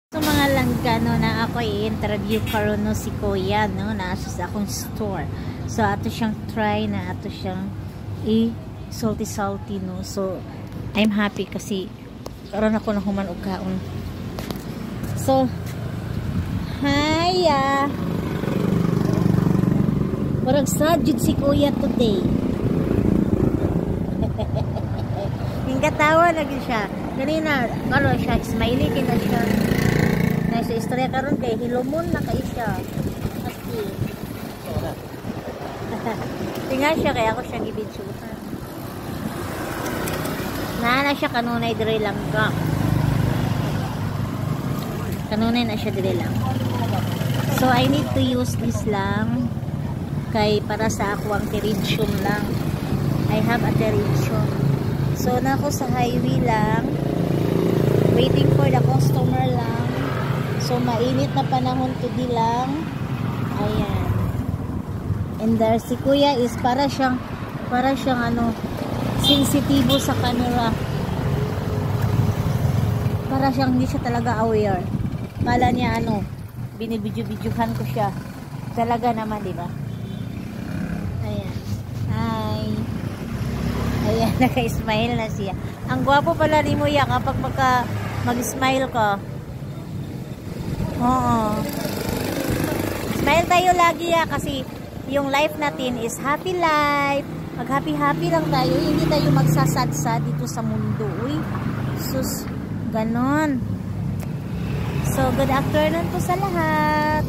So mga langga no, na ako i-interview karon no si Kuya no, nasa sa akong store. So ato siyang try na ato siyang salty no. So I'm happy kasi karon ako na human og kaon. So hiya. Parang sajud si Kuya today. Hingkatawa lagi siya. Kanina, karon siya smiley kina siya. Sa istorya karon kay hilumon na kay siya. Kasi tinga siya kaya ako siya gibidsuhan. Nana siya kanunay dire lang ka. Kanunay na siya dire lang. So I need to use this lang kay para sa ako ang teridium lang. I have a teridium. So na ako sa highway lang. Waiting for the customer lang. So, mainit na panahon to di lang. Ayan. And there, si Kuya is para siyang ano, sensitibo sa camera. Para siyang hindi siya talaga aware. Kala niya ano, binibidyo-bidyuhan ko siya. Talaga naman, di ba? Ayan. Hi. Ayan, naka-smile na siya. Ang gwapo pala ni Muya kapag mag-smile ka. Oo. Smile tayo lagi kasi yung life natin is happy life. Mag-happy-happy lang tayo. Hindi tayo magsasadsa dito sa mundo. Uy, sus, ganon. So, good afternoon po sa lahat.